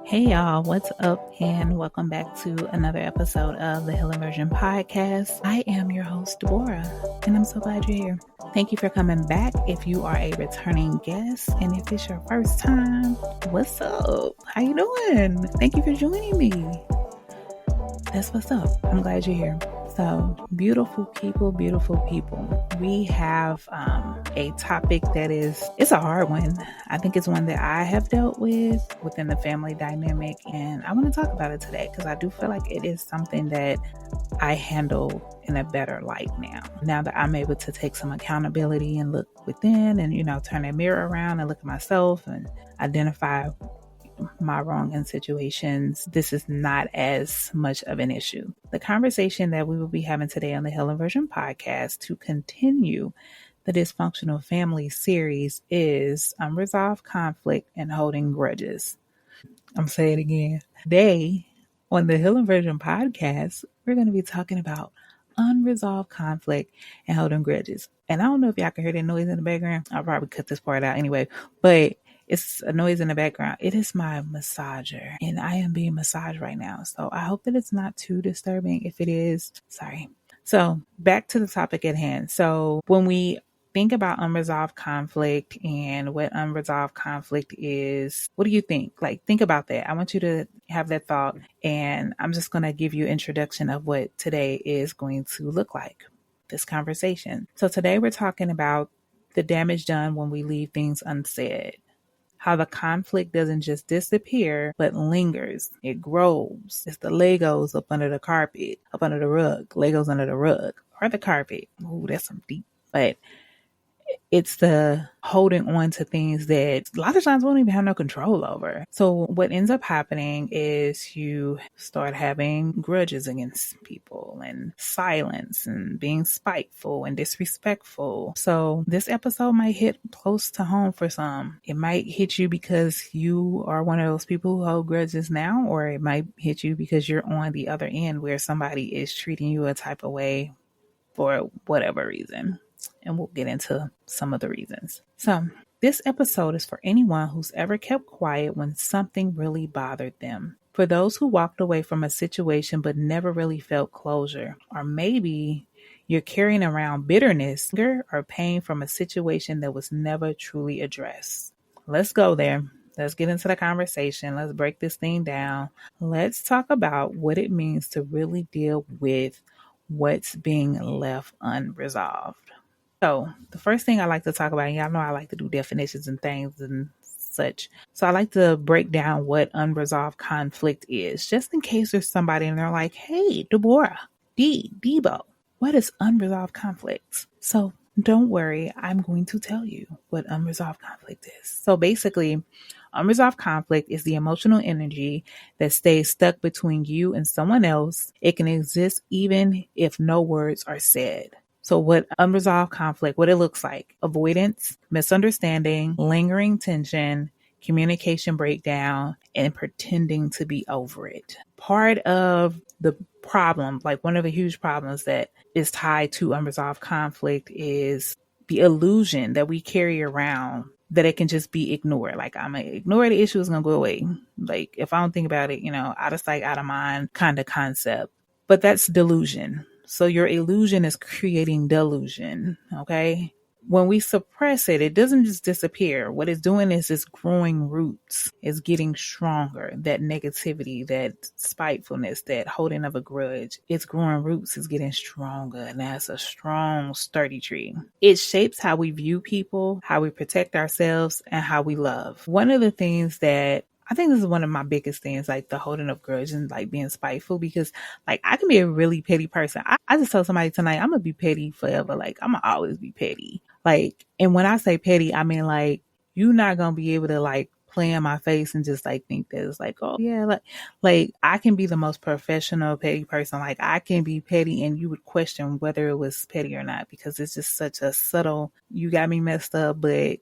Hey y'all, what's up? And welcome back to another episode of the Healing Version Podcast. I am your host, Deborah, and I'm so glad you're here. Thank you for coming back. If you are a returning guest, and if it's your first time, what's up? How you doing? Thank you for joining me. That's what's up. I'm glad you're here. So, beautiful people. We have a topic that it's a hard one. I think it's one that I have dealt with within the family dynamic, and I want to talk about it today because I do feel like it is something that I handle in a better light now that I'm able to take some accountability and look within and, turn that mirror around and look at myself and identify my wrong in situations. This is not as much of an issue. The conversation that we will be having today on the Healing Version Podcast to continue the Dysfunctional Family Series is unresolved conflict and holding grudges. I'm saying it again. Today on the Healing Version Podcast, we're going to be talking about unresolved conflict and holding grudges. And I don't know if y'all can hear that noise in the background. I'll probably cut this part out anyway, but it's a noise in the background. It is my massager, and I am being massaged right now. So I hope that it's not too disturbing. If it is, sorry. So back to the topic at hand. So when we think about unresolved conflict and what unresolved conflict is, what do you think? Think about that. I want you to have that thought, and I'm just going to give you an introduction of what today is going to look like, this conversation. So today we're talking about the damage done when we leave things unsaid. How the conflict doesn't just disappear, but lingers. It grows. It's the Legos up under the carpet, up under the rug, Legos under the rug or the carpet. Ooh, that's some deep. But it's the holding on to things that a lot of times we don't even have no control over. So what ends up happening is you start having grudges against people and silence and being spiteful and disrespectful. So this episode might hit close to home for some. It might hit you because you are one of those people who hold grudges now, or it might hit you because you're on the other end where somebody is treating you a type of way for whatever reason. And we'll get into some of the reasons. So this episode is for anyone who's ever kept quiet when something really bothered them. For those who walked away from a situation but never really felt closure. Or maybe you're carrying around bitterness, anger, or pain from a situation that was never truly addressed. Let's go there. Let's get into the conversation. Let's break this thing down. Let's talk about what it means to really deal with what's being left unresolved. So the first thing I like to talk about, and y'all know I like to do definitions and things and such. So I like to break down what unresolved conflict is, just in case there's somebody and they're like, hey, Deborah, Debo, what is unresolved conflict? So don't worry, I'm going to tell you what unresolved conflict is. So basically, unresolved conflict is the emotional energy that stays stuck between you and someone else. It can exist even if no words are said. So what unresolved conflict, what it looks like: avoidance, misunderstanding, lingering tension, communication breakdown, and pretending to be over it. Part of the problem, one of the huge problems that is tied to unresolved conflict, is the illusion that we carry around that it can just be ignored. I'm going to ignore the issue, it's going to go away. If I don't think about it, out of sight, out of mind kind of concept. But that's delusion. So your illusion is creating delusion, okay? When we suppress it, it doesn't just disappear. What it's doing is it's growing roots. It's getting stronger. That negativity, that spitefulness, that holding of a grudge, it's growing roots. It's getting stronger. And that's a strong, sturdy tree. It shapes how we view people, how we protect ourselves, and how we love. One of the things that I think this is one of my biggest things, the holding of grudge and being spiteful, because I can be a really petty person. I just told somebody tonight, I'm going to be petty forever. I'm going to always be petty. And when I say petty, I mean, you're not going to be able to play in my face and just think that it's oh yeah, I can be the most professional petty person. I can be petty and you would question whether it was petty or not, because it's just such a subtle, you got me messed up, but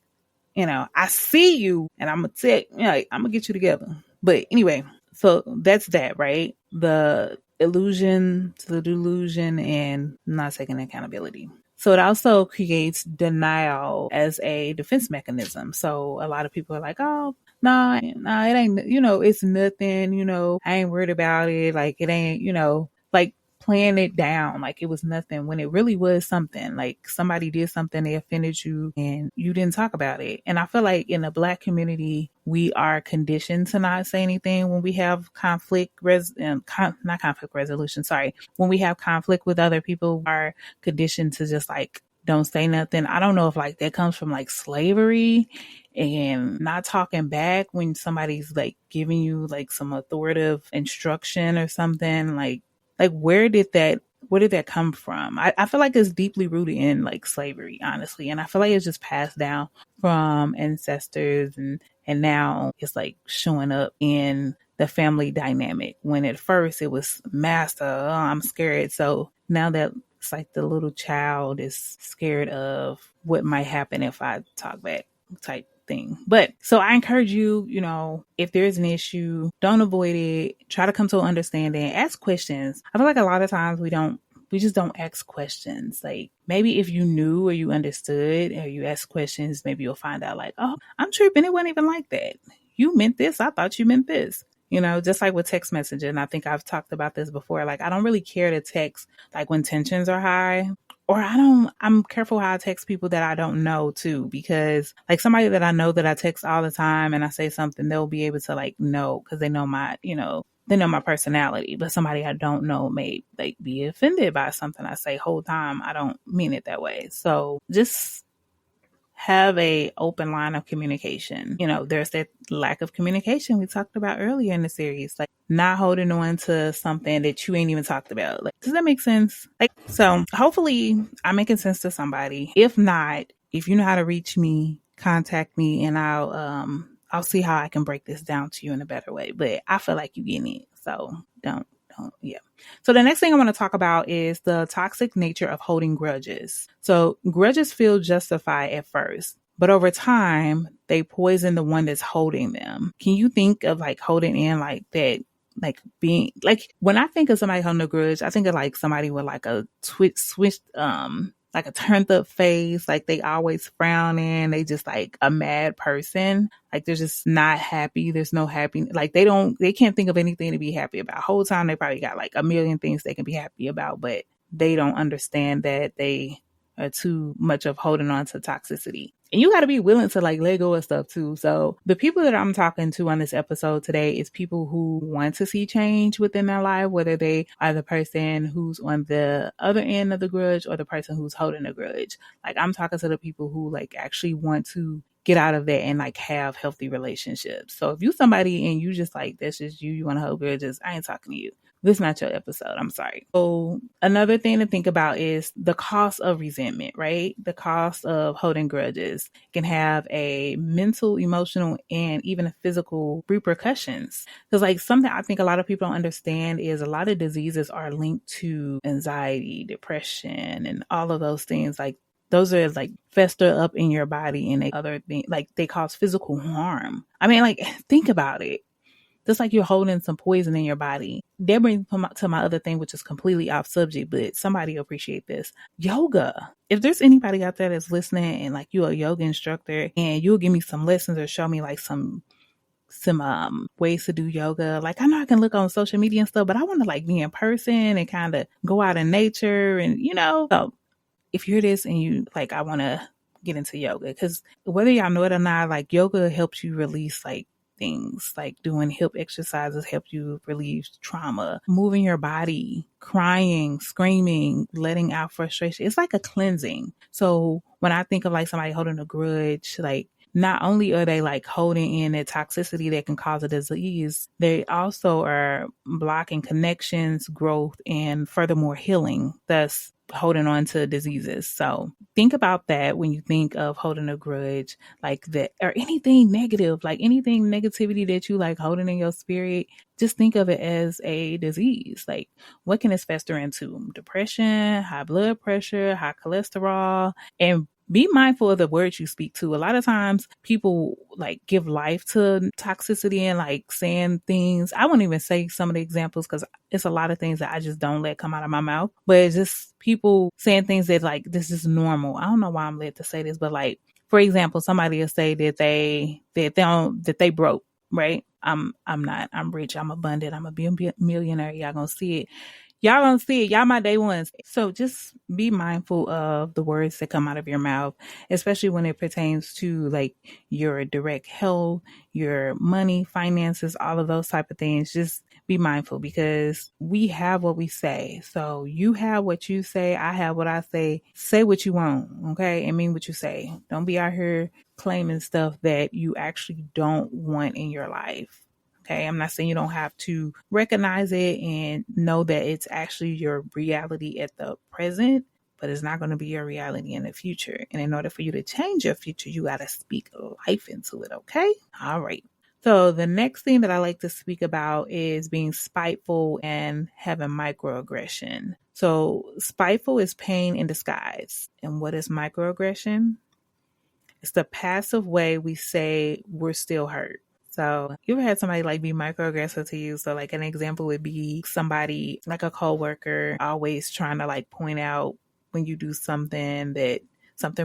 I see you and I'm going to I'm going to get you together. But anyway, so that's that, right? The illusion to the delusion and not taking accountability. So it also creates denial as a defense mechanism. So a lot of people are like, oh, no, it ain't, it's nothing, I ain't worried about it. Like, it ain't, like playing it down like it was nothing when it really was something. Like somebody did something, they offended you and you didn't talk about it. And I feel like in the Black community, we are conditioned to not say anything when we have not conflict resolution, sorry. When we have conflict with other people, we are conditioned to just like, don't say nothing. I don't know if like that comes from like slavery and not talking back when somebody's like giving you like some authoritative instruction or something. Like where did that come from? I feel like it's deeply rooted in like slavery, honestly. And I feel like it's just passed down from ancestors and now it's like showing up in the family dynamic when at first it was master, oh, I'm scared. So now that it's like the little child is scared of what might happen if I talk back type thing. But so I encourage you, if there's an issue, don't avoid it. Try to come to an understanding. Ask questions. I feel like a lot of times we just don't ask questions. Like maybe if you knew or you understood or you ask questions, maybe you'll find out like, oh, I'm tripping. It wasn't even like that. You meant this. I thought you meant this. Just like with text messaging. I think I've talked about this before. Like I don't really care to text like when tensions are high. Or I'm careful how I text people that I don't know too, because like somebody that I know that I text all the time and I say something, they'll be able to like know because they know they know my personality. But somebody I don't know may like be offended by something I say whole time. I don't mean it that way. So just have a open line of communication. There's that lack of communication we talked about earlier in the series, like not holding on to something that you ain't even talked about. Like, does that make sense? So hopefully I'm making sense to somebody. If not, if you know how to reach me, contact me and I'll see how I can break this down to you in a better way. But I feel like you getting it. So yeah. So the next thing I want to talk about is the toxic nature of holding grudges. So grudges feel justified at first, but over time they poison the one that's holding them. Can you think of like holding in like that? Like being like when I think of somebody holding a grudge, I think of like somebody with like a switched like a turned up face, like they always frowning, they just like a mad person, like they're just not happy. There's no happy, like they can't think of anything to be happy about. Whole time they probably got like a million things they can be happy about, but they don't understand that they are too much of holding on to toxicity. And you got to be willing to like let go of stuff too. So the people that I'm talking to on this episode today is people who want to see change within their life, whether they are the person who's on the other end of the grudge or the person who's holding a grudge. Like I'm talking to the people who like actually want to get out of that and like have healthy relationships. So if you somebody and you just like, that's just you want to hold grudges, I ain't talking to you. This is not your episode. I'm sorry. So another thing to think about is the cost of resentment, right? The cost of holding grudges can have a mental, emotional, and even a physical repercussions. Because like something I think a lot of people don't understand is a lot of diseases are linked to anxiety, depression, and all of those things. Like those are like fester up in your body and other things, like they cause physical harm. I mean, like think about it. Just like you're holding some poison in your body. That brings me to my other thing, which is completely off subject, but somebody will appreciate this. Yoga. If there's anybody out there that's listening and like you're a yoga instructor and you'll give me some lessons or show me like some ways to do yoga. Like I know I can look on social media and stuff, but I want to like be in person and kind of go out in nature and so if you hear this and you like, I want to get into yoga, because whether y'all know it or not, like yoga helps you release like things, like doing hip exercises help you relieve trauma, moving your body, crying, screaming, letting out frustration. It's like a cleansing. So when I think of like somebody holding a grudge, like not only are they like holding in that toxicity that can cause a disease, they also are blocking connections, growth, and furthermore healing, thus holding on to diseases. So think about that when you think of holding a grudge, like that, or anything negative, like anything negativity that you like holding in your spirit, just think of it as a disease. Like what can it fester into? Depression, high blood pressure, high cholesterol, and be mindful of the words you speak to. A lot of times people like give life to toxicity and like saying things. I won't even say some of the examples because it's a lot of things that I just don't let come out of my mouth. But it's just people saying things that like, this is normal. I don't know why I'm led to say this, but like, for example, somebody will say that they broke, right? I'm not. I'm rich. I'm abundant. I'm a millionaire. Y'all gonna see it. Y'all gonna see it. Y'all my day ones. So just be mindful of the words that come out of your mouth, especially when it pertains to like your direct health, your money, finances, all of those type of things. Just be mindful because we have what we say. So you have what you say. I have what I say. Say what you want, okay? And mean what you say. Don't be out here claiming stuff that you actually don't want in your life. Okay, I'm not saying you don't have to recognize it and know that it's actually your reality at the present, but it's not going to be your reality in the future. And in order for you to change your future, you got to speak life into it. Okay. All right. So the next thing that I like to speak about is being spiteful and having microaggression. So spiteful is pain in disguise. And what is microaggression? It's the passive way we say we're still hurt. So you ever had somebody like be microaggressive to you? So like an example would be somebody like a coworker always trying to like point out when you do something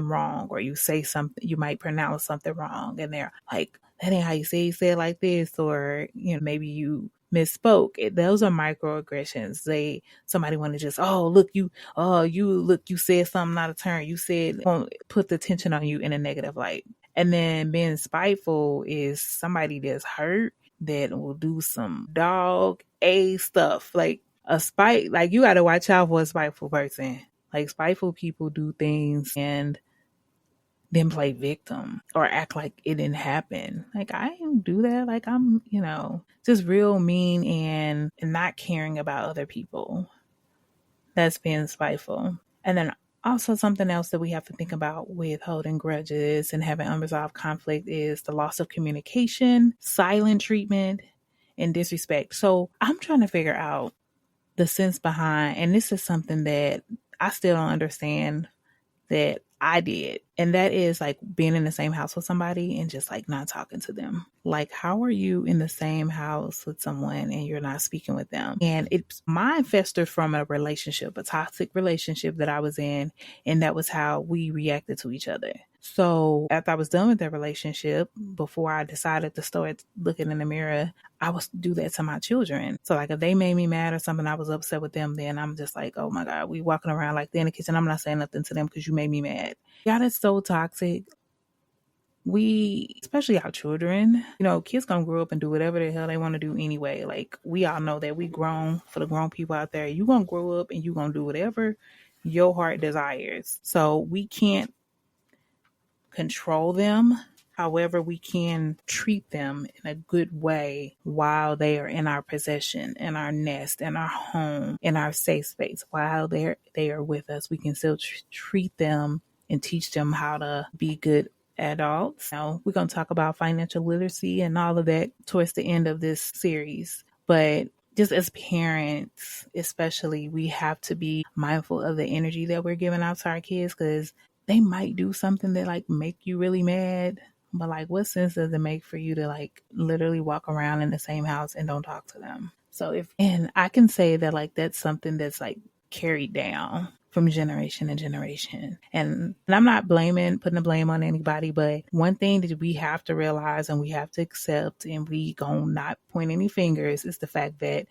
wrong, or you say something, you might pronounce something wrong, and they're like, that ain't how you say it like this, or maybe you misspoke. Those are microaggressions. Somebody want to just, you said something out of turn. You said, won't put the tension on you in a negative light. And then being spiteful is somebody that's hurt that will do some dog A stuff. Like a spite, like you got to watch out for a spiteful person. Like spiteful people do things and then play victim or act like it didn't happen. Like I didn't do that. Like I'm, just real mean and not caring about other people. That's being spiteful. And then also something else that we have to think about with holding grudges and having unresolved conflict is the loss of communication, silent treatment, and disrespect. So I'm trying to figure out the sense behind, and this is something that I still don't understand that I did. And that is like being in the same house with somebody and just like not talking to them. Like, how are you in the same house with someone and you're not speaking with them? And mine festered from a toxic relationship that I was in. And that was how we reacted to each other. So after I was done with that relationship, before I decided to start looking in the mirror, I would do that to my children. So like if they made me mad or something, I was upset with them, then I'm just like, oh my God, we walking around like they're in the kitchen. I'm not saying nothing to them because you made me mad. God, it's so toxic. Especially our children, kids gonna grow up and do whatever the hell they want to do anyway. Like we all know that we grown. For the grown people out there, you gonna grow up and you gonna do whatever your heart desires. So we can't control them. However, we can treat them in a good way while they are in our possession, in our nest, in our home, in our safe space. While they are with us, we can still treat them and teach them how to be good adults. Now, we're going to talk about financial literacy and all of that towards the end of this series. But just as parents, especially, we have to be mindful of the energy that we're giving out to our kids, because they might do something that like make you really mad. But like, what sense does it make for you to like literally walk around in the same house and don't talk to them? And I can say that like, that's something that's like carried down from generation to generation. And I'm not putting the blame on anybody, but one thing that we have to realize and we have to accept, and we gonna not point any fingers, is the fact that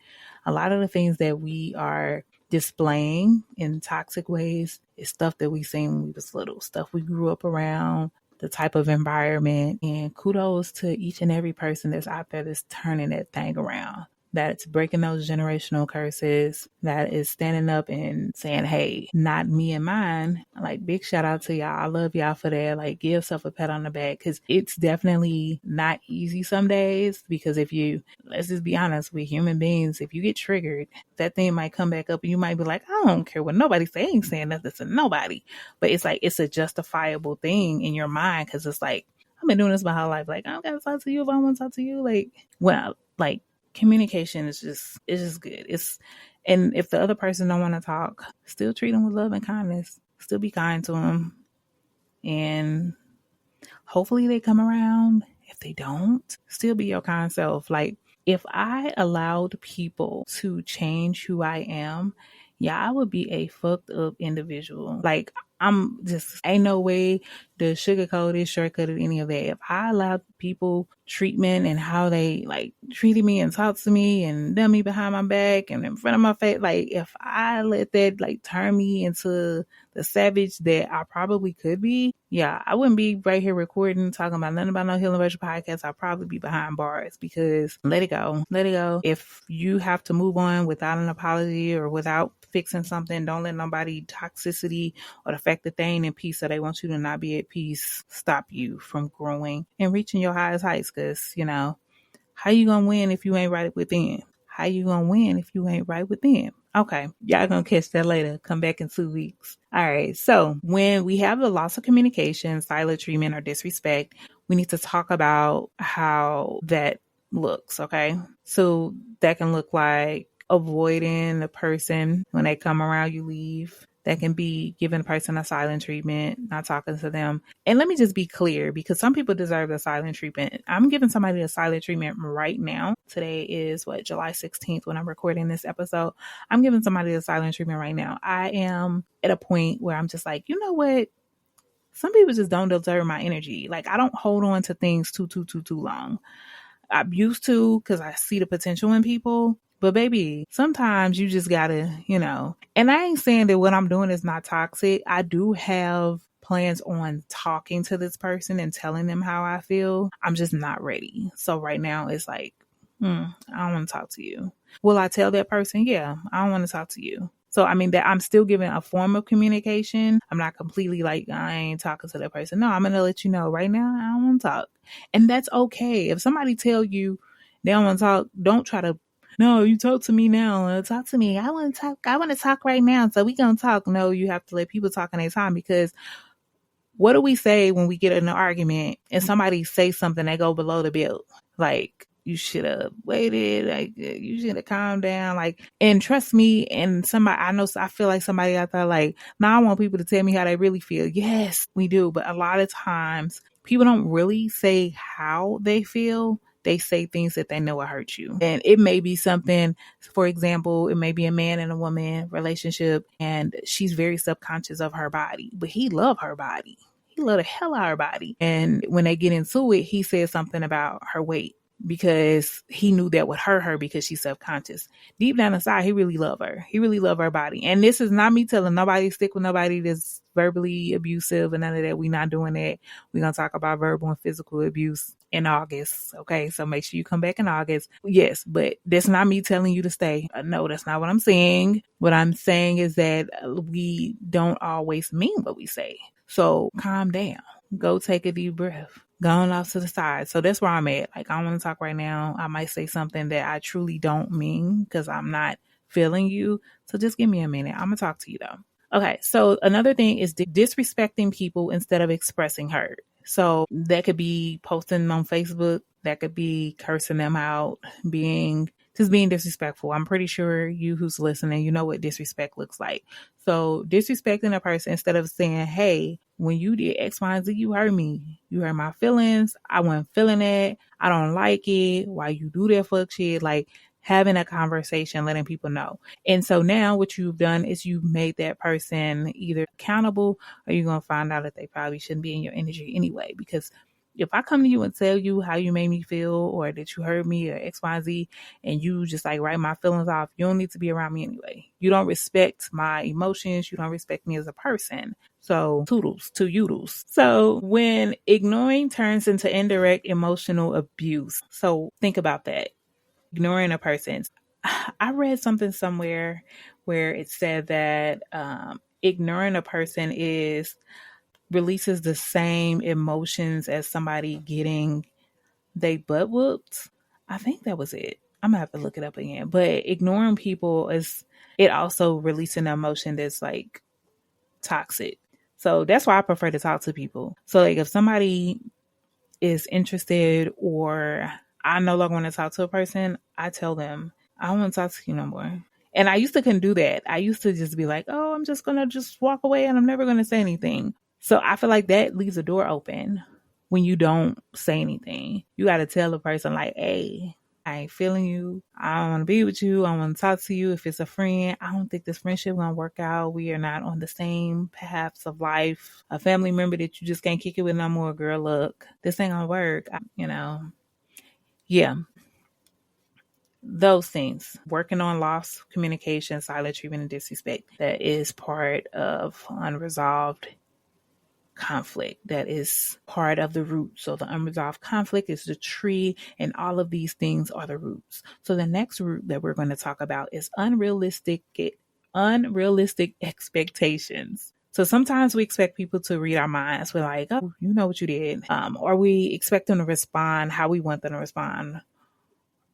a lot of the things that we are displaying in toxic ways is stuff that we seen when we was little, stuff we grew up around, the type of environment. And kudos to each and every person that's out there that's turning that thing around, that's breaking those generational curses, that is standing up and saying, hey, not me and mine. Like, big shout out to y'all. I love y'all for that. Like, give yourself a pat on the back, because it's definitely not easy some days. Because let's just be honest, with human beings, if you get triggered, that thing might come back up and you might be like, I don't care what nobody say. I ain't saying nothing to nobody. But it's like, it's a justifiable thing in your mind, because it's like, I've been doing this my whole life. Like, I don't gotta talk to you if I want to talk to you. Like, communication is just good. And if the other person don't want to talk, still treat them with love and kindness. Still be kind to them. and hopefully they come around. If they don't, still be your kind self. Like, if I allowed people to change who I am, yeah, I would be a fucked up individual. Like, I'm just, ain't no way to sugarcoat it, shortcut it, any of that. If I allowed people treatment and how they like treated me and talked to me and done me behind my back and in front of my face, like if I let that like turn me into the savage that I probably could be, yeah, I wouldn't be right here recording, talking about nothing about no Healing Virtual podcast. I'd probably be behind bars because let it go. Let it go. If you have to move on without an apology or without fixing something, don't let nobody toxicity or the fact that they ain't in peace or they want you to not be at peace stop you from growing and reaching your highest heights. Because, you know, how you gonna win if you ain't right within? How you gonna win if you ain't right within? Okay, y'all gonna catch that later. Come back in 2 weeks. All right, so when we have the loss of communication, silent treatment, or disrespect, we need to talk about how that looks, okay? So that can look like avoiding the person when they come around, you leave. That can be giving a person a silent treatment, not talking to them. And let me just be clear, because some people deserve the silent treatment. I'm giving somebody a silent treatment right now. Today is July 16th when I'm recording this episode. I'm giving somebody a silent treatment right now. I am at a point where I'm just like, you know what? Some people just don't deserve my energy. Like, I don't hold on to things too long. I'm used to, because I see the potential in people. But baby, sometimes you just gotta, you know, and I ain't saying that what I'm doing is not toxic. I do have plans on talking to this person and telling them how I feel. I'm just not ready. So right now it's like, I don't want to talk to you. Will I tell that person? Yeah, I don't want to talk to you. So, I mean, that I'm still giving a form of communication. I'm not completely like, I ain't talking to that person. No, I'm going to let you know right now, I don't want to talk. And that's okay. If somebody tell you they don't want to talk, don't try to, no, you talk to me now. Talk to me. I want to talk. I want to talk right now. So we going to talk. No, you have to let people talk in their time, because what do we say when we get in an argument and somebody say something that go below the belt? Like, you should have waited. Like, you should have calmed down. Like, and trust me, and somebody, I feel like somebody out there like, now I want people to tell me how they really feel. Yes, we do. But a lot of times people don't really say how they feel. They say things that they know will hurt you. And it may be something, for example, it may be a man and a woman relationship, and she's very subconscious of her body, but he love her body. He love the hell out of her body. And when they get into it, he says something about her weight, because he knew that would hurt her because she's subconscious. Deep down inside, he really love her. He really love her body. And this is not me telling nobody stick with nobody that's verbally abusive and none of that. We're not doing that. We're going to talk about verbal and physical abuse in August. Okay. So make sure you come back in August. Yes, but that's not me telling you to stay. No, that's not what I'm saying. What I'm saying is that we don't always mean what we say. So calm down. Go take a deep breath. Going off to the side. So that's where I'm at. Like, I don't want to talk right now. I might say something that I truly don't mean because I'm not feeling you. So just give me a minute. I'm going to talk to you though. Okay. So another thing is disrespecting people instead of expressing hurt. So that could be posting on Facebook. That could be cursing them out, being disrespectful. I'm pretty sure you who's listening, you know what disrespect looks like. So disrespecting a person instead of saying, hey, when you did X, Y, and Z, you hurt me. You hurt my feelings. I wasn't feeling it. I don't like it. Why you do that fuck shit? Like, having a conversation, letting people know. And so now what you've done is you've made that person either accountable, or you're going to find out that they probably shouldn't be in your energy anyway. Because if I come to you and tell you how you made me feel, or that you hurt me, or X, Y, Z, and you just like write my feelings off, you don't need to be around me anyway. You don't respect my emotions. You don't respect me as a person. So toodles to yoodles. So when ignoring turns into indirect emotional abuse. So think about that. Ignoring a person. I read something somewhere where it said that ignoring a person releases the same emotions as somebody getting they butt whooped. I think that was it. I'm gonna have to look it up again. But ignoring people it also releasing an emotion that's like toxic. So that's why I prefer to talk to people. So like if somebody is interested, or I no longer want to talk to a person, I tell them, I don't want to talk to you no more. And I used to couldn't do that. I used to just be like, oh, I'm just going to just walk away and I'm never going to say anything. So I feel like that leaves a door open when you don't say anything. You got to tell the person, like, hey, I ain't feeling you. I don't want to be with you. I want to talk to you. If it's a friend, I don't think this friendship gonna work out. We are not on the same paths of life. A family member that you just can't kick it with no more, girl, look, this ain't gonna work. Yeah. Those things, working on loss, communication, silent treatment, and disrespect, that is part of unresolved conflict. That is part of the root. So the unresolved conflict is the tree, and all of these things are the roots. So the next root that we're going to talk about is unrealistic expectations. So sometimes we expect people to read our minds. We're like, oh, you know what you did. Or we expect them to respond how we want them to respond.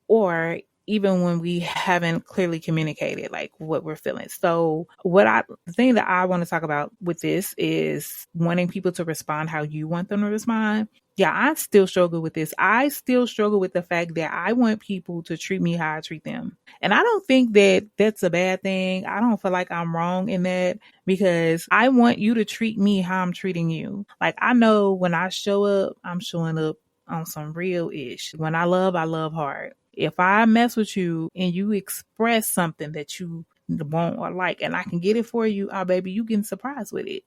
Or even when we haven't clearly communicated like what we're feeling. So the thing that I want to talk about with this is wanting people to respond how you want them to respond. Yeah, I still struggle with this. I still struggle with the fact that I want people to treat me how I treat them. And I don't think that that's a bad thing. I don't feel like I'm wrong in that, because I want you to treat me how I'm treating you. Like, I know when I show up, I'm showing up on some real ish. When I love hard. If I mess with you and you express something that you want or like, and I can get it for you, oh baby, you getting surprised with it.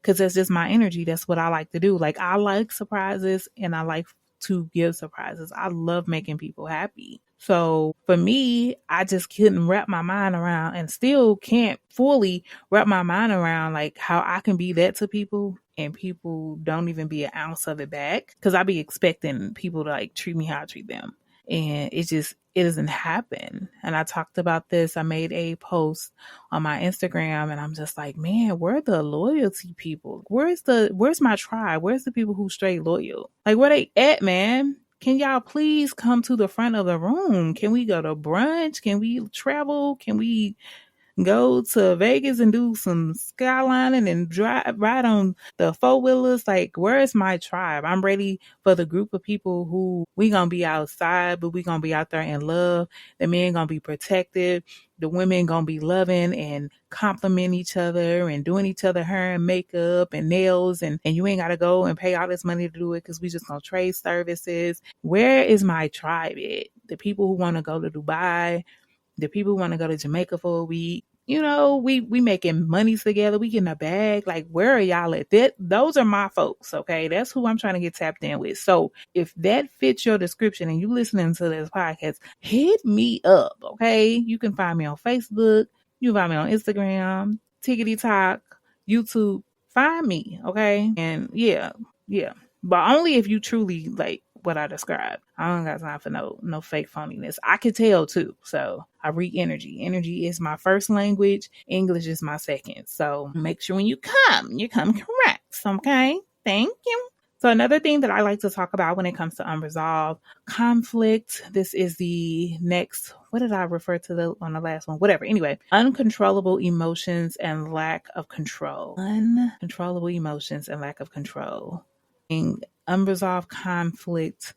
Cause that's just my energy. That's what I like to do. Like, I like surprises and I like to give surprises. I love making people happy. So for me, I just couldn't wrap my mind around, and still can't fully wrap my mind around, like, how I can be that to people and people don't even be an ounce of it back. Cause I be expecting people to like treat me how I treat them. And it doesn't happen. And I talked about this. I made a post on my Instagram, and I'm just like, man, where are the loyalty people? Where's my tribe? Where's the people who straight loyal? Like, where they at, man? Can y'all please come to the front of the room? Can we go to brunch? Can we travel? Can we go to Vegas and do some skylining and ride on the four-wheelers? Like, where's my tribe? I'm ready for the group of people who we gonna be outside, but we gonna be out there in love. The men gonna be protected. The women gonna be loving and compliment each other and doing each other hair and makeup and nails, and you ain't gotta go and pay all this money to do it, because we just gonna trade services. Where is my tribe at? The people who want to go to Dubai, the people who want to go to Jamaica for a week. We making monies together. We getting a bag. Like, where are y'all at? Those are my folks, okay? That's who I'm trying to get tapped in with. So if that fits your description and you listening to this podcast, hit me up, okay? You can find me on Facebook. You can find me on Instagram, TikTok, YouTube. Find me, okay? And yeah. But only if you truly like what I described. I don't got time for no fake phoniness. I can tell too. So I read energy. Energy is my first language. English is my second. So make sure when you come correct. Okay? Thank you. So another thing that I like to talk about when it comes to unresolved conflict, this is the next, what did I refer to on the last one? Whatever. Anyway, uncontrollable emotions and lack of control. Uncontrollable emotions and lack of control. Unresolved conflict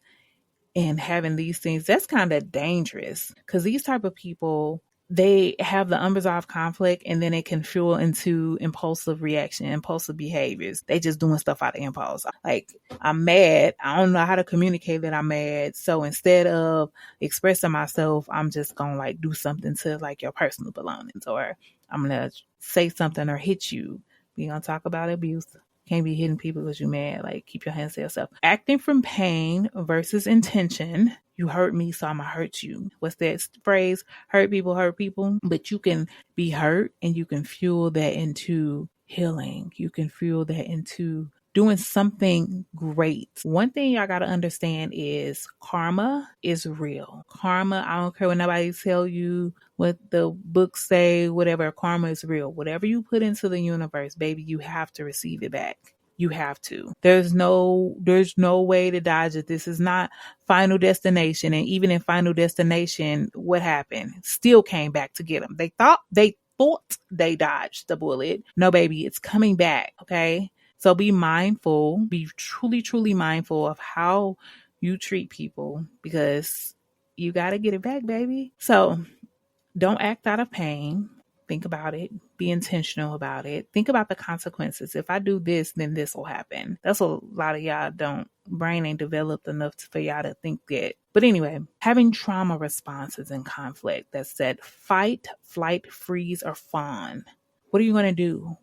and having these things, that's kind of dangerous, because these type of people, they have the unresolved conflict, and then it can fuel into impulsive reaction, impulsive behaviors. They just doing stuff out of impulse. Like, I'm mad. I don't know how to communicate that I'm mad. So instead of expressing myself, I'm just going to like do something to like your personal belongings, or I'm going to say something or hit you. We going to talk about abuse. Can't be hitting people because you're mad. Like, keep your hands to yourself. Acting from pain versus intention. You hurt me, so I'm going to hurt you. What's that phrase? Hurt people. But you can be hurt and you can fuel that into healing. You can fuel that into doing something great. One thing y'all got to understand is karma is real. Karma, I don't care what nobody tell you, what the books say, whatever, karma is real. Whatever you put into the universe, baby, you have to receive it back. You have to. There's no way to dodge it. This is not Final Destination. And even in Final Destination, what happened? Still came back to get them. They thought they dodged the bullet. No, baby, it's coming back. Okay. So be mindful, be truly, truly mindful of how you treat people, because you got to get it back, baby. So don't act out of pain. Think about it. Be intentional about it. Think about the consequences. If I do this, then this will happen. That's a lot of y'all brain ain't developed enough for y'all to think that. But anyway, having trauma responses in conflict that said fight, flight, freeze, or fawn. What are you going to do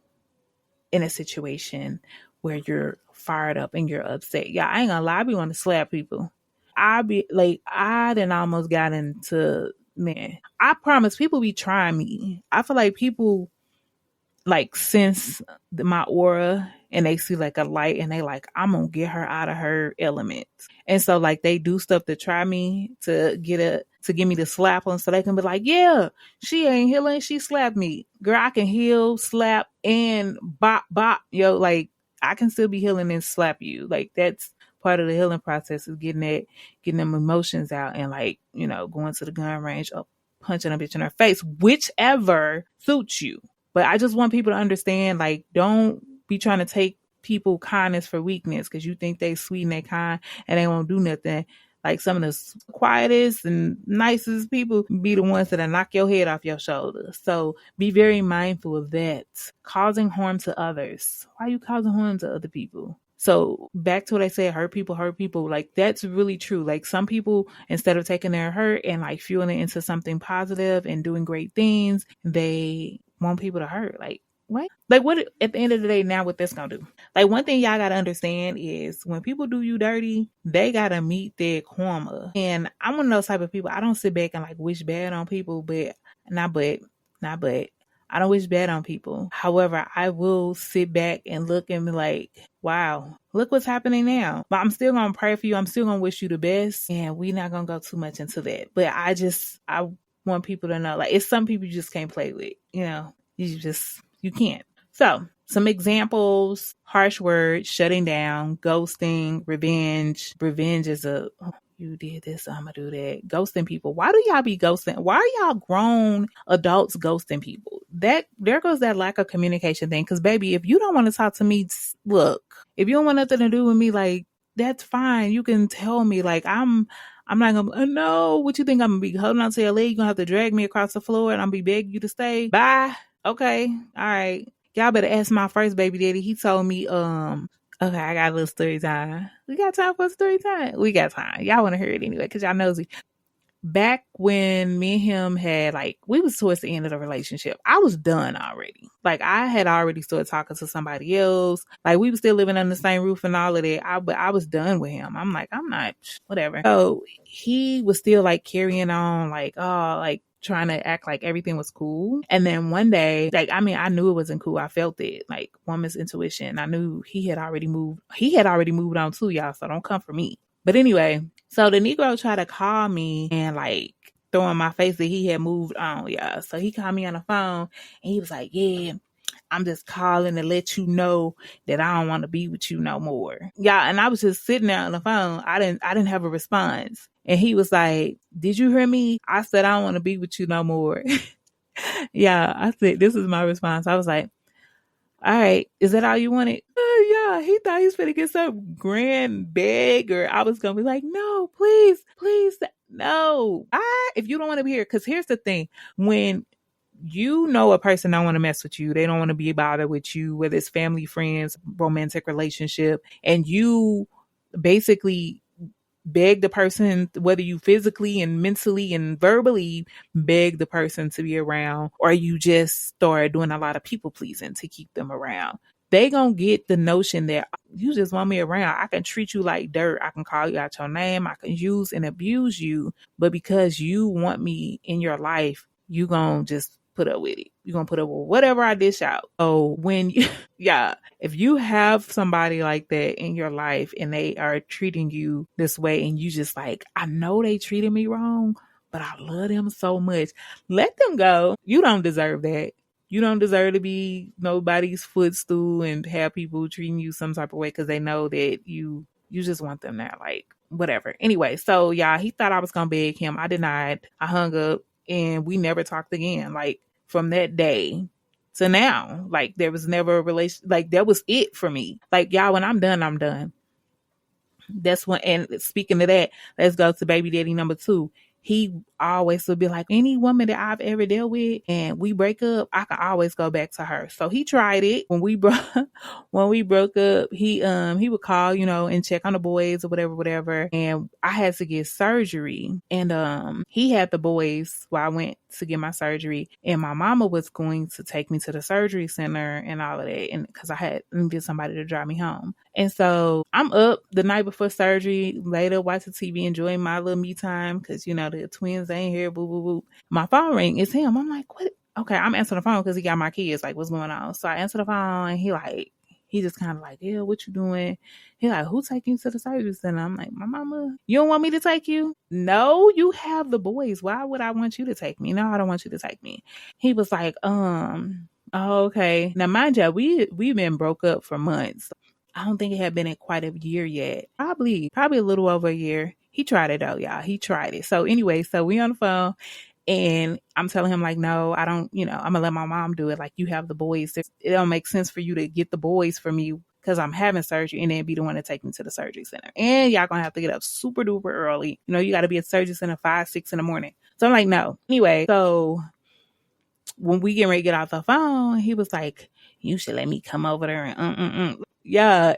in a situation where you're fired up and you're upset? Yeah, I ain't gonna lie, I be wanting to slap people. I done almost got into, man, I promise people be trying me. I feel like people like sense my aura and they see like a light and they like, I'm gonna get her out of her element. And so like they do stuff to try me to give me the slap on so they can be like, yeah, she ain't healing, she slapped me. Girl, I can heal, slap, and bop, bop. Yo, like I can still be healing and slap you. Like that's part of the healing process is getting them emotions out and like, going to the gun range or punching a bitch in her face, whichever suits you. But I just want people to understand, like, don't be trying to take people kindness for weakness because you think they sweet and they kind and they won't do nothing. Like some of the quietest and nicest people be the ones that knock your head off your shoulders. So be very mindful of that. Causing harm to others. Why are you causing harm to other people? So back to what I said, hurt people. Like that's really true. Like some people, instead of taking their hurt and like fueling it into something positive and doing great things, they want people to hurt. Like what? Like what at the end of the day, now what this gonna do? Like one thing y'all gotta understand is when people do you dirty, they gotta meet their karma. And I'm one of those type of people. I don't sit back and like wish bad on people, but I don't wish bad on people. However, I will sit back and look and be like, wow, look what's happening now. But I'm still going to pray for you. I'm still going to wish you the best. And we're not going to go too much into that. But I want people to know, like, it's some people you just can't play with. You can't. So some examples: harsh words, shutting down, ghosting, revenge. Revenge is you did this, so I'm gonna do that. Ghosting people. Why do y'all be ghosting? Why are y'all grown adults ghosting people? There goes that lack of communication thing. Because baby, if you don't want to talk to me, look. If you don't want nothing to do with me, like that's fine. You can tell me. Like I'm not gonna. No, what you think I'm gonna be holding on to your leg? You gonna have to drag me across the floor, and I'm gonna be begging you to stay. Bye. Okay. All right. Y'all better ask my first baby daddy. He told me, okay, I got a little story time. We got time for a story time? We got time. Y'all want to hear it anyway, because y'all nosy. Back when me and him had, like, we was towards the end of the relationship, I was done already. Like, I had already started talking to somebody else. Like, we were still living under the same roof and all of that. But I was done with him. I'm like, I'm not, whatever. So he was still, like, carrying on, like, oh, like, trying to act like everything was cool. And then one day, like, I mean, I knew it wasn't cool. I felt it, like woman's intuition. I knew he had already moved on too, y'all. So don't come for me. But anyway, so the Negro tried to call me and like throw in my face that he had moved on, y'all. So he called me on the phone and he was like, yeah, I'm just calling to let you know that I don't want to be with you no more. Yeah, and I was just sitting there on the phone. I didn't have a response. And he was like, did you hear me? I said, I don't want to be with you no more. Yeah, I said, this is my response. I was like, all right, is that all you wanted? Yeah, he thought he was finna get some grand bag, or I was gonna be like, no, please, no. If you don't want to be here, because here's the thing, when you know a person don't want to mess with you, they don't want to be bothered with you, whether it's family, friends, romantic relationship, and you basically beg the person, whether you physically and mentally and verbally beg the person to be around, or you just start doing a lot of people pleasing to keep them around, they gonna get the notion that you just want me around. I can treat you like dirt. I can call you out your name. I can use and abuse you. But because you want me in your life, you gonna just put up with it. You're gonna put up with whatever I dish out. So if you have somebody like that in your life and they are treating you this way and you just like, I know they treated me wrong, but I love them so much, let them go. You don't deserve that. You don't deserve to be nobody's footstool and have people treating you some type of way because they know that you just want them there, like whatever. Anyway, so yeah, he thought I was gonna beg him. I denied. I hung up and we never talked again. Like from that day to now, like there was never a relation. Like that was it for me. Like y'all, when I'm done, I'm done. That's when. And speaking of that, let's go to baby daddy number 2. he always would be like, any woman that I've ever dealt with and we break up, I can always go back to her. So he tried it when we broke up. He would call, and check on the boys or whatever. And I had to get surgery, and he had the boys while I went to get my surgery, and my mama was going to take me to the surgery center and all of that, and because I had needed somebody to drive me home. And so I'm up the night before surgery, later watching TV, enjoying my little me time, because the twins ain't here, boo boo boo. My phone ring, it's him. I'm like, what? Okay, I'm answering the phone because he got my kids, like, what's going on? So I answer the phone, and he just kind of like, yeah, what you doing? He like, who taking you to the surgery center? I'm like, my mama. You don't want me to take you? No, you have the boys. Why would I want you to take me? No, I don't want you to take me. He was like, oh, okay. Now, mind you, we've been broke up for months. I don't think it had been in quite a year yet. Probably a little over a year. He tried it though, y'all. He tried it. So anyway, we on the phone. And I'm telling him like, no, I don't, I'm going to let my mom do it. Like, you have the boys. It don't make sense for you to get the boys from me because I'm having surgery and then be the one to take me to the surgery center. And y'all going to have to get up super duper early. You got to be at the surgery center 5, 6 in the morning. So I'm like, no. Anyway, so when we get ready to get off the phone, he was like, you should let me come over there and Yeah,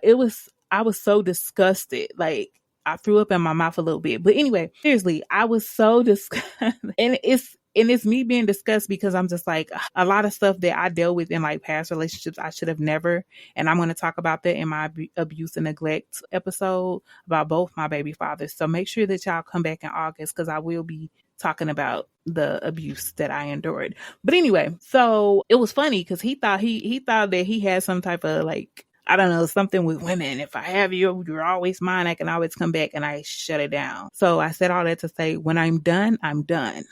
I was so disgusted. Like, I threw up in my mouth a little bit. But anyway, seriously, I was so disgusted. And it's me being disgusted because I'm just like, a lot of stuff that I dealt with in like past relationships, I should have never. And I'm going to talk about that in my abuse and neglect episode about both my baby fathers. So make sure that y'all come back in August because I will be talking about the abuse that I endured. But anyway, so it was funny because he thought that he had some type of like, I don't know, something with women. If I have you, you're always mine. I can always come back, and I shut it down. So I said all that to say, when I'm done, I'm done.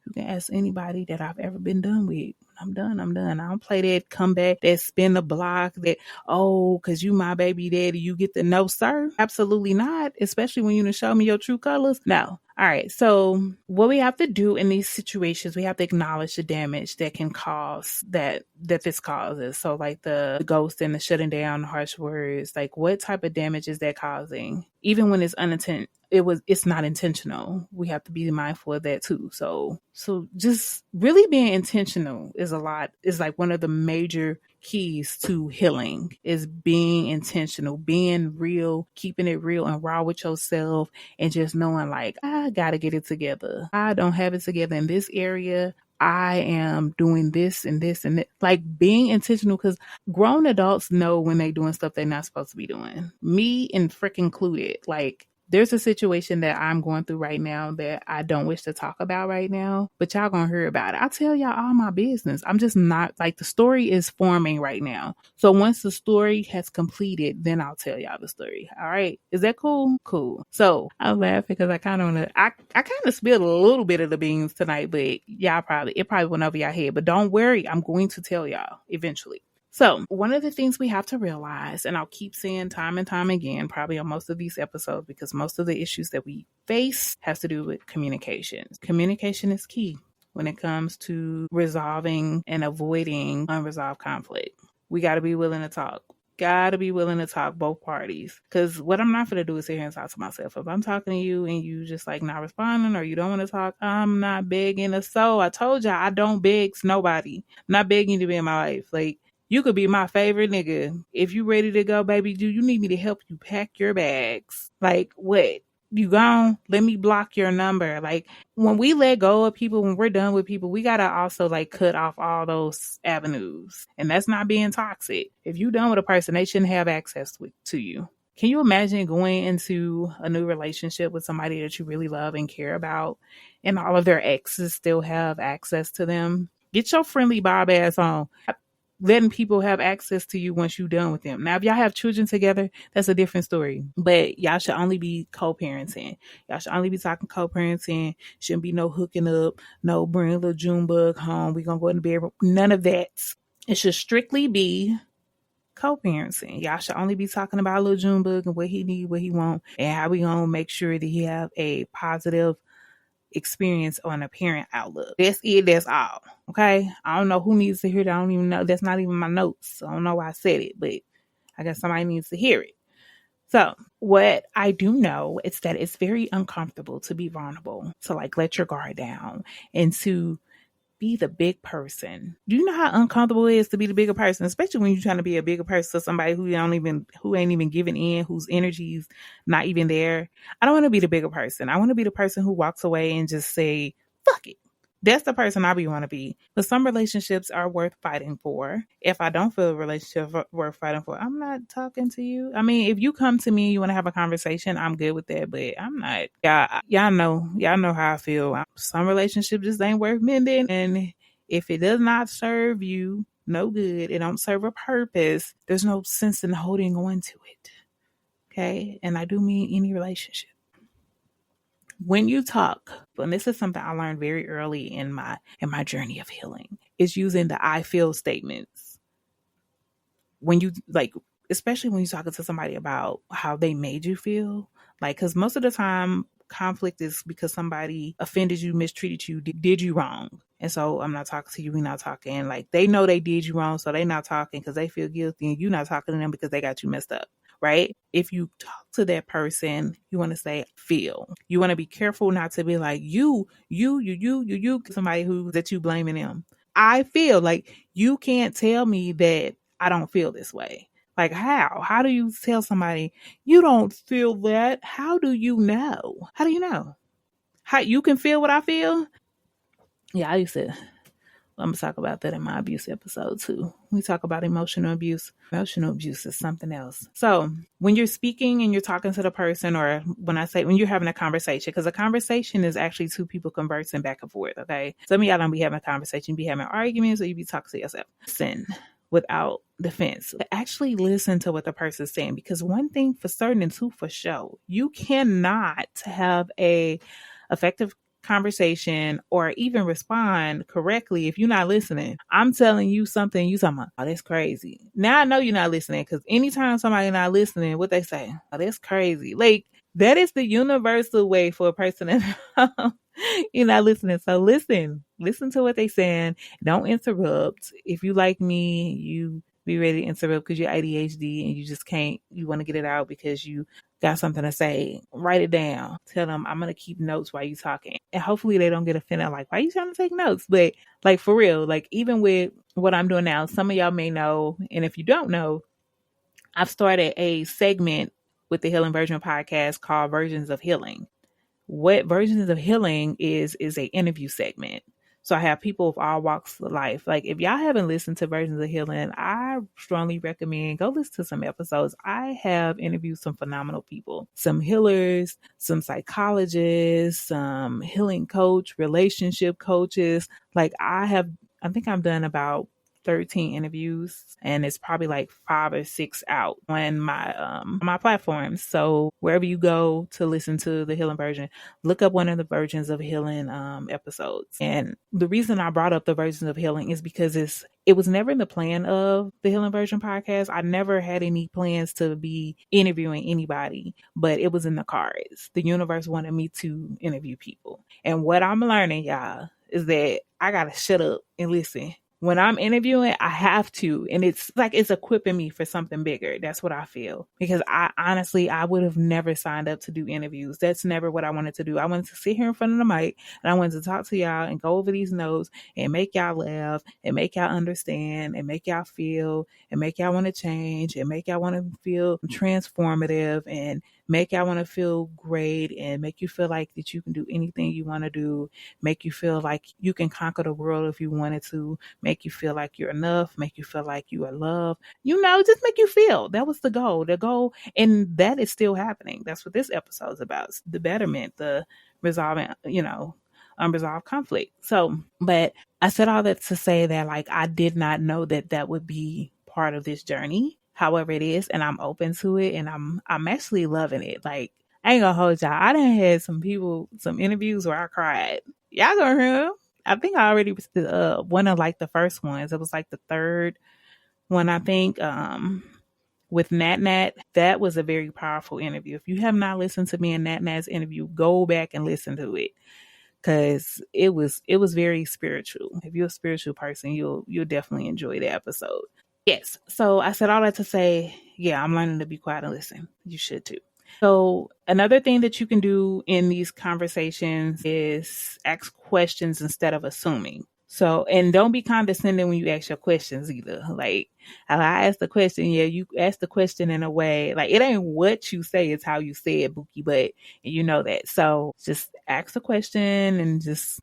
You can ask anybody that I've ever been done with. I'm done. I don't play that comeback, that spin the block, that, because you my baby daddy, you get the no, sir. Absolutely not. Especially when you show me your true colors. No. All right. So what we have to do in these situations, we have to acknowledge the damage that can cause that this causes. So like the ghost and the shutting down, the harsh words, like what type of damage is that causing? Even when it's unintentional. It's not intentional. We have to be mindful of that too. So just really being intentional is like one of the major keys to healing, is being intentional, being real, keeping it real and raw with yourself, and just knowing like, I gotta get it together. I don't have it together in this area. I am doing this and this and that. Like being intentional, because grown adults know when they're doing stuff they're not supposed to be doing. Me and frick included. Like, there's a situation that I'm going through right now that I don't wish to talk about right now, but y'all gonna hear about it. I'll tell y'all all my business. I'm just not, like, the story is forming right now. So once the story has completed, then I'll tell y'all the story. All right. Is that cool? Cool. So I'm laughing because I kind of spilled a little bit of the beans tonight, but it probably went over y'all head, but don't worry. I'm going to tell y'all eventually. So one of the things we have to realize, and I'll keep saying time and time again, probably on most of these episodes, because most of the issues that we face has to do with communication. Communication is key when it comes to resolving and avoiding unresolved conflict. We got to be willing to talk. Both parties. Because what I'm not going to do is sit here and talk to myself. If I'm talking to you and you just like not responding or you don't want to talk, I'm not begging a soul. I told y'all I don't beg nobody. I'm not begging you to be in my life. Like, you could be my favorite nigga. If you ready to go, baby, do you need me to help you pack your bags? Like, what? You gone? Let me block your number. Like, when we let go of people, when we're done with people, we got to also like cut off all those avenues. And that's not being toxic. If you done with a person, they shouldn't have access to you. Can you imagine going into a new relationship with somebody that you really love and care about, and all of their exes still have access to them? Get your friendly Bob ass on. Letting people have access to you once you're done with them. Now, if y'all have children together, that's a different story. But y'all should only be co-parenting. Y'all should only be talking co-parenting. Shouldn't be no hooking up, no bring a little June bug home. We gonna go in the bedroom. None of that. It should strictly be co-parenting. Y'all should only be talking about little June bug and what he need, what he want, and how we gonna make sure that he have a positive experience on a parent outlook. That's it. That's all. Okay. I don't know who needs to hear that. I don't even know. That's not even my notes. I don't know why I said it, but I guess somebody needs to hear it. So what I do know is that it's very uncomfortable to be vulnerable, to like let your guard down and to be the big person. Do you know how uncomfortable it is to be the bigger person, especially when you're trying to be a bigger person to somebody who ain't even giving in, whose energy is not even there? I don't want to be the bigger person. I want to be the person who walks away and just say, fuck it. That's the person I want to be. But some relationships are worth fighting for. If I don't feel a relationship worth fighting for, I'm not talking to you. I mean, if you come to me and you want to have a conversation, I'm good with that. But I'm not. Y'all know how I feel. Some relationships just ain't worth mending. And if it does not serve you no good, it don't serve a purpose, there's no sense in holding on to it. Okay? And I do mean any relationship. When you talk, and this is something I learned very early in my journey of healing, is using the I feel statements. When you like, especially when you're talking to somebody about how they made you feel, like, because most of the time conflict is because somebody offended you, mistreated you, did you wrong. And so I'm not talking to you, we're not talking. Like, they know they did you wrong, so they not talking because they feel guilty, and you not talking to them because they got you messed up, right? If you talk to that person, you want to say feel. You want to be careful not to be like you, somebody that you blaming them. I feel like you can't tell me that I don't feel this way. Like, how? How do you tell somebody you don't feel that? How do you know? How do you know? How you can feel what I feel? Yeah, I'm going to talk about that in my abuse episode too. We talk about emotional abuse. Emotional abuse is something else. So when you're speaking and you're talking to the person, or when you're having a conversation, because a conversation is actually two people conversing back and forth, okay? Some of y'all don't be having a conversation, you be having arguments, or you be talking to yourself. Listen without defense. Actually listen to what the person's saying, because one thing for certain and two for sure, you cannot have a effective conversation or even respond correctly if you're not listening. I'm telling you something, you talking about, oh, that's crazy. Now I know you're not listening, because anytime somebody not listening, what they say, oh, that's crazy. Like, that is the universal way for a person to you're not listening. So listen to what they saying. Don't interrupt. If you like me, you be ready to interrupt because you're ADHD and you just can't, you want to get it out because you got something to say. Write it down. Tell them, I'm going to keep notes while you talking. And hopefully they don't get offended. Like, why are you trying to take notes? But like, for real, like, even with what I'm doing now, some of y'all may know. And if you don't know, I've started a segment with the Healing Version podcast called Versions of Healing. What Versions of Healing is a interview segment. So I have people of all walks of life. Like, if y'all haven't listened to Versions of Healing, I strongly recommend go listen to some episodes. I have interviewed some phenomenal people, some healers, some psychologists, some healing coach, relationship coaches. Like, I think I've done about 13 interviews, and it's probably like 5 or 6 out on my platforms. So wherever you go to listen to the Healing Version, look up one of the Versions of Healing episodes. And the reason I brought up the Versions of Healing is because it was never in the plan of the Healing Version podcast. I never had any plans to be interviewing anybody, but it was in the cards. The universe wanted me to interview people. And what I'm learning, y'all, is that I gotta shut up and listen. When I'm interviewing, I have to. And it's like it's equipping me for something bigger. That's what I feel. Because I would have never signed up to do interviews. That's never what I wanted to do. I wanted to sit here in front of the mic and I wanted to talk to y'all and go over these notes and make y'all laugh and make y'all understand and make y'all feel and make y'all want to change and make y'all want to feel transformative and make y'all want to feel great and make you feel like that you can do anything you want to do, make you feel like you can conquer the world if you wanted to, make you feel like you're enough, make you feel like you are loved, just make you feel. That was the goal, and that is still happening. That's what this episode is about, the betterment, the resolving, unresolved conflict. So, but I said all that to say that, like, I did not know that would be part of this journey. However it is, and I'm open to it, and I'm actually loving it. Like, I ain't gonna hold y'all. I done had some interviews where I cried. Y'all gonna hear them. I think I already was one of like the first ones. It was like the third one, I think, with Nat Nat. That was a very powerful interview. If you have not listened to me in Nat Nat's interview, go back and listen to it. Cause it was very spiritual. If you're a spiritual person, you'll definitely enjoy the episode. Yes. So I said all that to say, yeah, I'm learning to be quiet and listen. You should too. So another thing that you can do in these conversations is ask questions instead of assuming. So, and don't be condescending when you ask your questions either. Like, I asked the question, yeah, you ask the question in a way, like, it ain't what you say, it's how you say it, Bookie, but you know that. So just ask the question and just,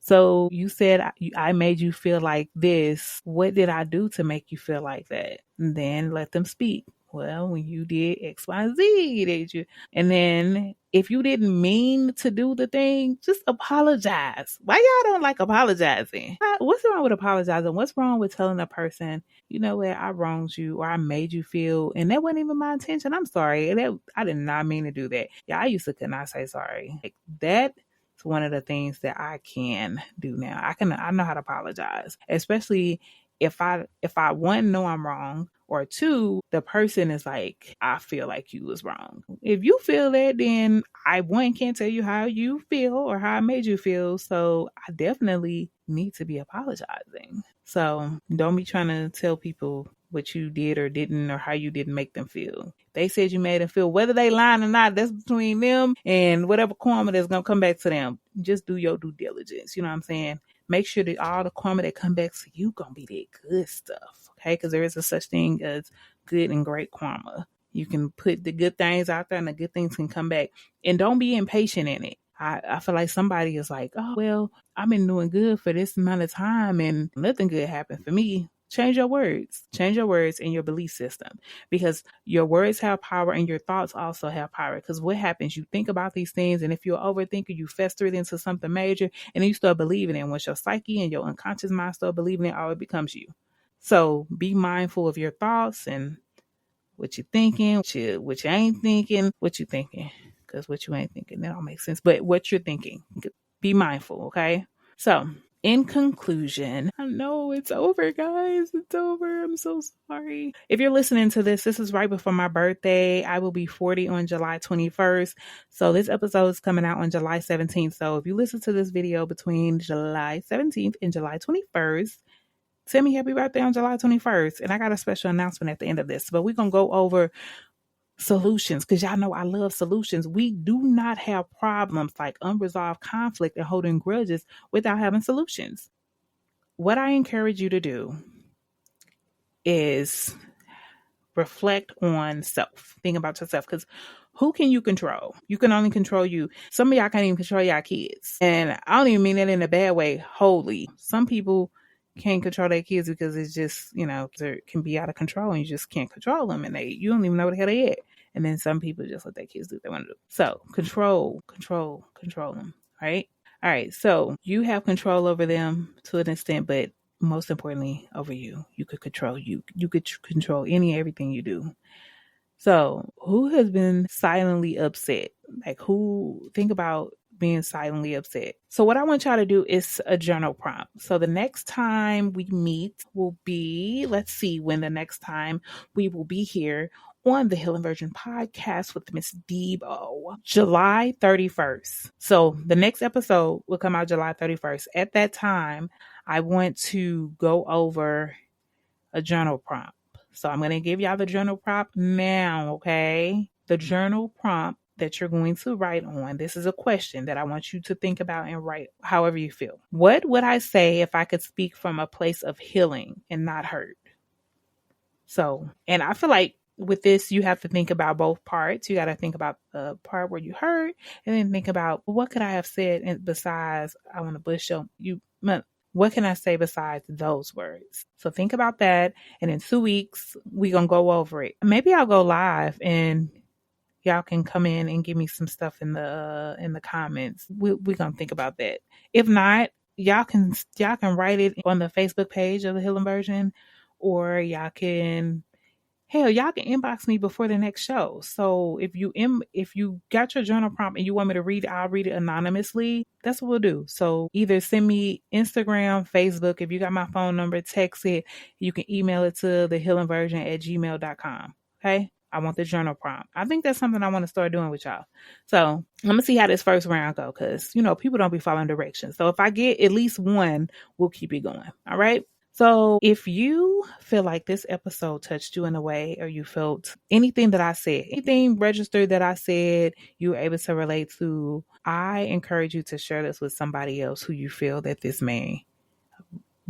so you said I made you feel like this. What did I do to make you feel like that? And then let them speak. Well, when you did X, Y, Z, did you? And then if you didn't mean to do the thing, just apologize. Why y'all don't like apologizing? What's wrong with apologizing? What's wrong with telling a person, you know what, I wronged you or I made you feel, and that wasn't even my intention. I'm sorry. I did not mean to do that. Yeah, I used to could not say sorry. Like that. It's one of the things that I can do now. I know how to apologize, especially if I one, know I'm wrong, or two, the person is like, I feel like you was wrong. If you feel that, then I one can't tell you how you feel or how I made you feel. So I definitely need to be apologizing. So don't be trying to tell people what you did or didn't or how you didn't make them feel. They said you made them feel, whether they lying or not, that's between them and whatever karma that's going to come back to them. Just do your due diligence. You know what I'm saying? Make sure that all the karma that come back to you going to be that good stuff. Okay? Because there is a such thing as good and great karma. You can put the good things out there and the good things can come back. And don't be impatient in it. I feel like somebody is like, oh, well, I've been doing good for this amount of time and nothing good happened for me. Change your words. Change your words in your belief system, because your words have power and your thoughts also have power. Because what happens, you think about these things, and if you're an overthinker, you fester it into something major, and then you start believing it. Once your psyche and your unconscious mind start believing it, all it becomes you. So be mindful of your thoughts and what you're thinking, what you ain't thinking, what you thinking. Because what you ain't thinking, that don't make sense. But what you're thinking, be mindful, okay? So, in conclusion, I know it's over, guys. It's over. I'm so sorry. If you're listening to this is right before my birthday. I will be 40 on July 21st. So this episode is coming out on July 17th. So if you listen to this video between July 17th and July 21st, send me happy birthday on July 21st. And I got a special announcement at the end of this. But we're going to go over solutions, because y'all know I love solutions. We do not have problems like unresolved conflict and holding grudges without having solutions. What I encourage you to do is reflect on self. Think about yourself, because who can you control? You can only control you. Some of y'all can't even control y'all kids. And I don't even mean that in a bad way, wholly. Some people can't control their kids because it's just, they can be out of control and you just can't control them, and you don't even know what the hell they at. And then some people just let their kids do what they want to do. So control them, right? All right. So you have control over them to an extent, but most importantly over you. You could control you. You could control everything you do. So who has been silently upset? Like think about being silently upset. So what I want y'all to do is a journal prompt. So the next time we meet will be, let's see when the next time we will be here on the Healing Virgin podcast with Miss Deborah, July 31st. So the next episode will come out July 31st. At that time, I want to go over a journal prompt. So I'm going to give y'all the journal prompt now, okay? The journal prompt that you're going to write on. This is a question that I want you to think about and write however you feel. What would I say if I could speak from a place of healing and not hurt? So, and I feel like with this, you have to think about both parts. You got to think about the part where you hurt, and then think about, what could I have said besides, I want to bush you. What can I say besides those words? So think about that. And in 2 weeks, we're going to go over it. Maybe I'll go live and y'all can come in and give me some stuff in the comments. We're going to think about that. If not, y'all can write it on the Facebook page of the Healing Virgin, or y'all can inbox me before the next show. So if you got your journal prompt and you want me to read it, I'll read it anonymously. That's what we'll do. So either send me Instagram, Facebook. If you got my phone number, text it. You can email it to thehealingvirgin@gmail.com. Okay? I want the journal prompt. I think that's something I want to start doing with y'all. So I'm going to see how this first round go, because, people don't be following directions. So if I get at least one, we'll keep it going. All right? So if you feel like this episode touched you in a way, or you felt anything that I said, anything registered that I said, you were able to relate to, I encourage you to share this with somebody else who you feel that this may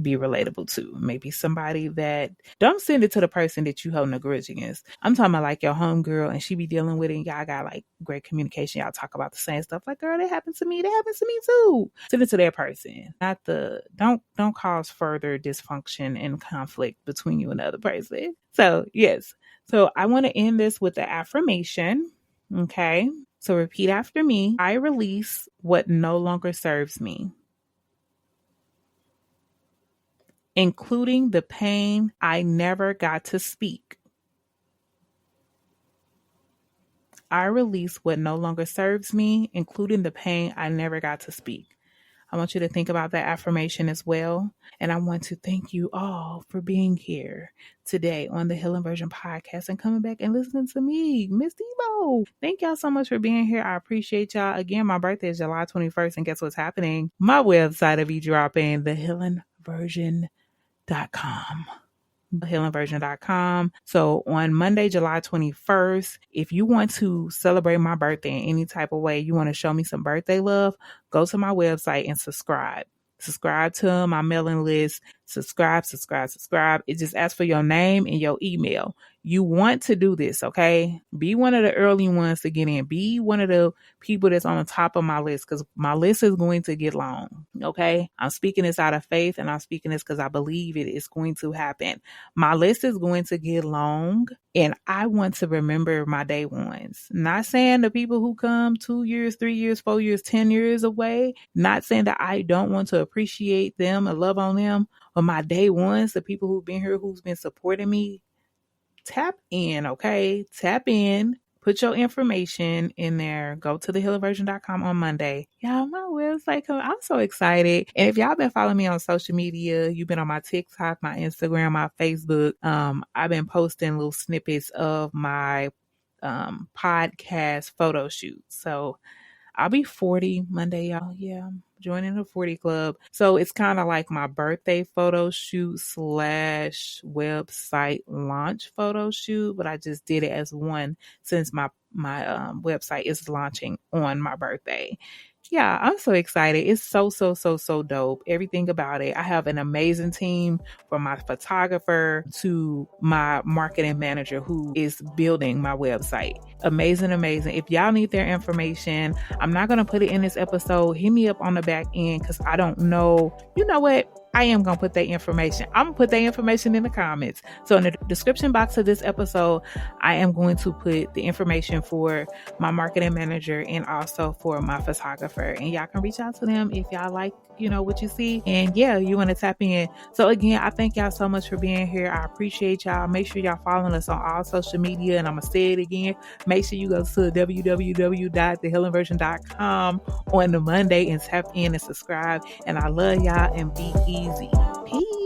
be relatable to. Maybe somebody that, don't send it to the person that you holding a grudge against. I'm talking about like your homegirl and she be dealing with it and y'all got like great communication. Y'all talk about the same stuff. Like, girl, that happened to me. That happens to me too. Send it to that person. Not the, don't cause further dysfunction and conflict between you and the other person. So yes. So I want to end this with the affirmation. Okay. So repeat after me. I release what no longer serves me, including the pain I never got to speak. I release what no longer serves me, including the pain I never got to speak. I want you to think about that affirmation as well. And I want to thank you all for being here today on the Healing Version podcast and coming back and listening to me, Miss Debo. Thank y'all so much for being here. I appreciate y'all. Again, my birthday is July 21st. And guess what's happening? My website will be dropping, thehealingversion.com. healingversion.com. So on Monday, July 21st, if you want to celebrate my birthday in any type of way, you want to show me some birthday love, go to my website and subscribe. Subscribe to my mailing list. Subscribe. It just asks for your name and your email. You want to do this, okay? Be one of the early ones to get in. Be one of the people that's on the top of my list, because my list is going to get long, okay? I'm speaking this out of faith, and I'm speaking this because I believe it is going to happen. My list is going to get long, and I want to remember my day ones. Not saying the people who come 2 years, 3 years, 4 years, 10 years away. Not saying that I don't want to appreciate them and love on them, but my day ones, the people who've been here, who's been supporting me, tap in, okay? Tap in. Put your information in there. Go to thehealingversion.com on Monday. Y'all, my website coming. I'm so excited. And if y'all been following me on social media, you've been on my TikTok, my Instagram, my Facebook. I've been posting little snippets of my podcast photo shoot. So I'll be 40 Monday, y'all. Yeah, I'm joining the 40 club. So it's kind of like my birthday photo shoot / website launch photo shoot, but I just did it as one since my website is launching on my birthday. Yeah, I'm so excited. It's so dope. Everything about it. I have an amazing team, from my photographer to my marketing manager who is building my website. Amazing. If y'all need their information, I'm not going to put it in this episode. Hit me up on the back end because I don't know. You know what? I am going to put that information. I'm going to put that information in the comments. So in the description box of this episode, I am going to put the information for my marketing manager and also for my photographer. And y'all can reach out to them if y'all like, what you see. And yeah, you want to tap in. So again, I thank y'all so much for being here. I appreciate y'all. Make sure y'all following us on all social media. And I'm going to say it again. Make sure you go to www.thehealingversion.com on the Monday and tap in and subscribe. And I love y'all, and be easy. Peace.